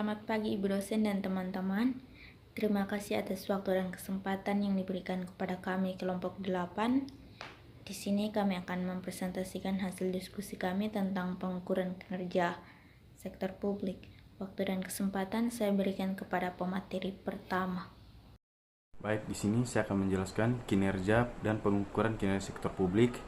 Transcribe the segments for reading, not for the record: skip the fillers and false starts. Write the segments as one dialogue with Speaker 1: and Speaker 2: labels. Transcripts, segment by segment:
Speaker 1: Selamat pagi Ibu dosen dan teman-teman. Terima kasih atas waktu dan kesempatan yang diberikan kepada kami kelompok 8. Di sini kami akan mempresentasikan hasil diskusi kami tentang pengukuran kinerja sektor publik. Waktu dan kesempatan saya berikan kepada pemateri pertama.
Speaker 2: Baik, di sini saya akan menjelaskan kinerja dan pengukuran kinerja sektor publik.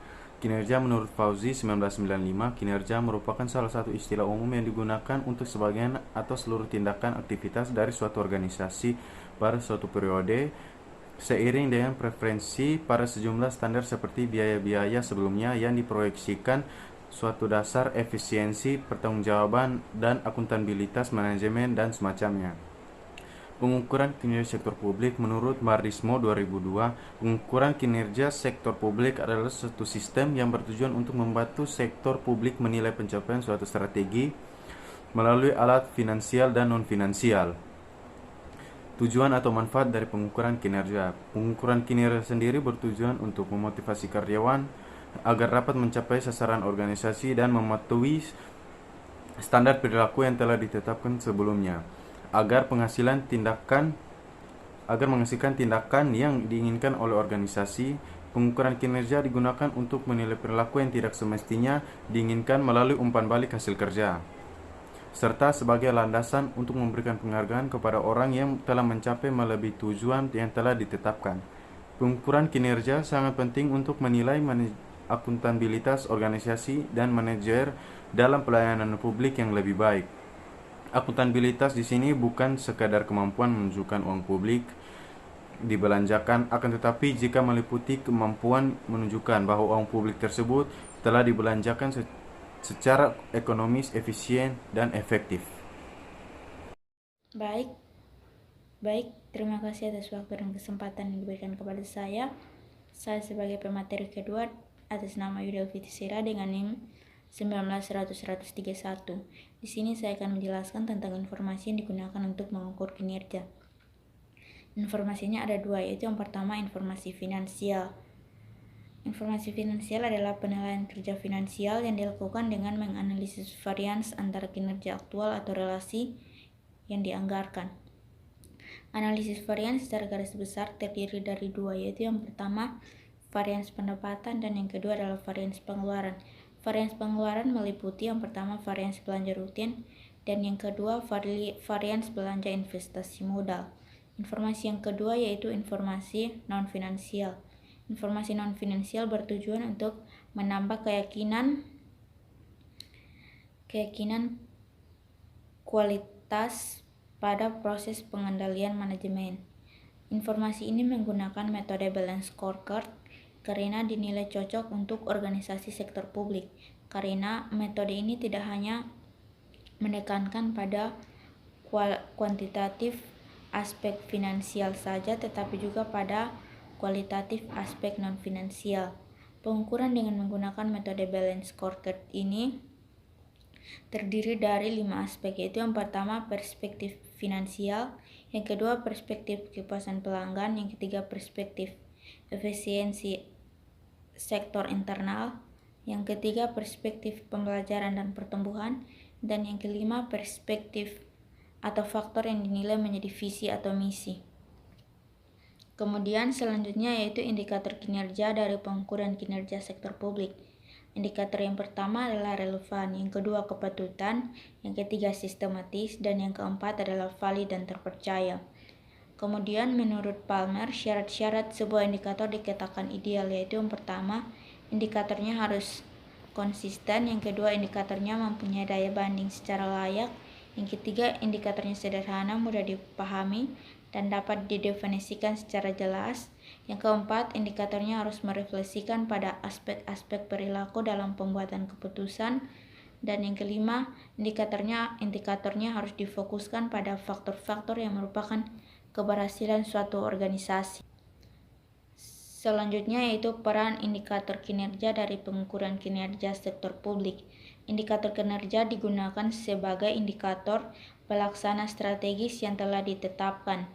Speaker 2: Kinerja menurut Fauzi 1995, kinerja merupakan salah satu istilah umum yang digunakan untuk sebagian atau seluruh tindakan aktivitas dari suatu organisasi pada suatu periode, seiring dengan preferensi pada sejumlah standar seperti biaya-biaya sebelumnya yang diproyeksikan suatu dasar efisiensi, pertanggungjawaban, dan akuntabilitas manajemen dan semacamnya. Pengukuran kinerja sektor publik menurut Marismo 2002, pengukuran kinerja sektor publik adalah suatu sistem yang bertujuan untuk membantu sektor publik menilai pencapaian suatu strategi melalui alat finansial dan non-finansial. Tujuan atau manfaat dari pengukuran kinerja. Pengukuran kinerja sendiri bertujuan untuk memotivasi karyawan agar dapat mencapai sasaran organisasi dan mematuhi standar perilaku yang telah ditetapkan sebelumnya, agar menghasilkan tindakan yang diinginkan oleh organisasi. Pengukuran kinerja digunakan untuk menilai perilaku yang tidak semestinya diinginkan melalui umpan balik hasil kerja, serta sebagai landasan untuk memberikan penghargaan kepada orang yang telah mencapai melebihi tujuan yang telah ditetapkan. Pengukuran kinerja sangat penting untuk menilai akuntabilitas organisasi dan manajer dalam pelayanan publik yang lebih baik. Akuntabilitas di sini bukan sekadar kemampuan menunjukkan uang publik dibelanjakan, akan tetapi jika meliputi kemampuan menunjukkan bahwa uang publik tersebut telah dibelanjakan secara ekonomis, efisien, dan efektif.
Speaker 1: Baik, terima kasih atas waktu dan kesempatan yang diberikan kepada saya. Saya sebagai pemateri kedua atas nama Yudel Fitisira dengan NIM 19.100.131. Di sini saya akan menjelaskan tentang informasi yang digunakan untuk mengukur kinerja. Informasinya ada dua, yaitu yang pertama informasi finansial. Informasi finansial adalah penilaian kerja finansial yang dilakukan dengan menganalisis varians antara kinerja aktual atau relasi yang dianggarkan. Analisis varians secara garis besar terdiri dari dua, yaitu yang pertama varians pendapatan dan yang kedua adalah varians pengeluaran. Varians pengeluaran meliputi yang pertama varians belanja rutin dan yang kedua varians belanja investasi modal. Informasi yang kedua yaitu informasi non-finansial. Informasi non-finansial bertujuan untuk menambah keyakinan kualitas pada proses pengendalian manajemen. Informasi ini menggunakan metode balance scorecard karena dinilai cocok untuk organisasi sektor publik. Karena metode ini tidak hanya menekankan pada kuantitatif aspek finansial saja, tetapi juga pada kualitatif aspek non-finansial. Pengukuran dengan menggunakan metode balance scorecard ini terdiri dari 5 aspek, yaitu yang pertama perspektif finansial, yang kedua perspektif kepuasan pelanggan, yang ketiga perspektif efisiensi sektor internal, yang ketiga perspektif pembelajaran dan pertumbuhan, dan yang kelima perspektif atau faktor yang dinilai menjadi visi atau misi. Kemudian selanjutnya yaitu indikator kinerja dari pengukuran kinerja sektor publik. Indikator yang pertama adalah relevan, yang kedua kepatutan, yang ketiga sistematis, dan yang keempat adalah valid dan terpercaya. Kemudian menurut Palmer, syarat-syarat sebuah indikator dikatakan ideal, yaitu yang pertama indikatornya harus konsisten, yang kedua indikatornya mempunyai daya banding secara layak, yang ketiga indikatornya sederhana, mudah dipahami, dan dapat didefinisikan secara jelas. Yang keempat, indikatornya harus merefleksikan pada aspek-aspek perilaku dalam pembuatan keputusan. Dan yang kelima, indikatornya harus difokuskan pada faktor-faktor yang merupakan keberhasilan suatu organisasi. Selanjutnya yaitu peran indikator kinerja dari pengukuran kinerja sektor publik. Indikator kinerja digunakan sebagai indikator pelaksana strategis yang telah ditetapkan.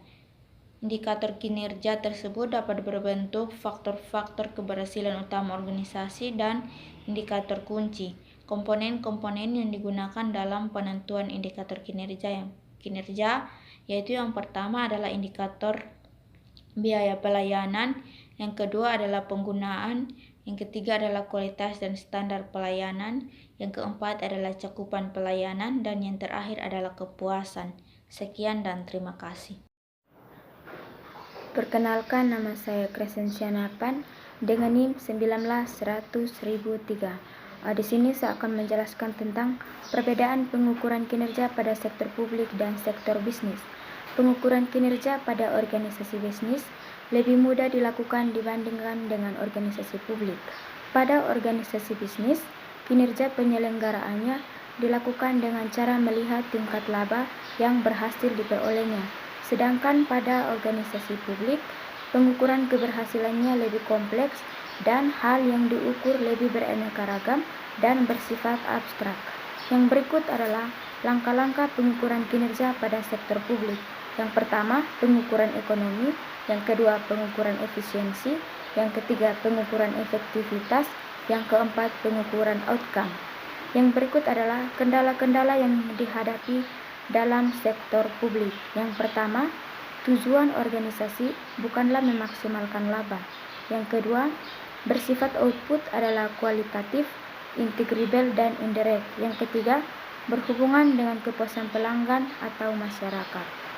Speaker 1: Indikator kinerja tersebut dapat berbentuk faktor-faktor keberhasilan utama organisasi dan indikator kunci. Komponen-komponen yang digunakan dalam penentuan indikator kinerja yang kinerja, yaitu yang pertama adalah indikator biaya pelayanan, yang kedua adalah penggunaan, yang ketiga adalah kualitas dan standar pelayanan, yang keempat adalah cakupan pelayanan, dan yang terakhir adalah kepuasan. Sekian dan terima kasih.
Speaker 3: Perkenalkan, nama saya Crescencia Narpan dengan NIM 19.100.003. Di sini saya akan menjelaskan tentang perbedaan pengukuran kinerja pada sektor publik dan sektor bisnis. Pengukuran kinerja pada organisasi bisnis lebih mudah dilakukan dibandingkan dengan organisasi publik. Pada organisasi bisnis, kinerja penyelenggaraannya dilakukan dengan cara melihat tingkat laba yang berhasil diperolehnya. Sedangkan pada organisasi publik, pengukuran keberhasilannya lebih kompleks dan hal yang diukur lebih beraneka ragam dan bersifat abstrak. Yang berikut adalah langkah-langkah pengukuran kinerja pada sektor publik. Yang pertama, pengukuran ekonomi. Yang kedua, pengukuran efisiensi. Yang ketiga, pengukuran efektivitas. Yang keempat, pengukuran outcome. Yang berikut adalah kendala-kendala yang dihadapi dalam sektor publik. Yang pertama, tujuan organisasi bukanlah memaksimalkan laba. Yang kedua, bersifat output adalah kualitatif, integrable, dan indirect. Yang ketiga, berhubungan dengan kepuasan pelanggan atau masyarakat.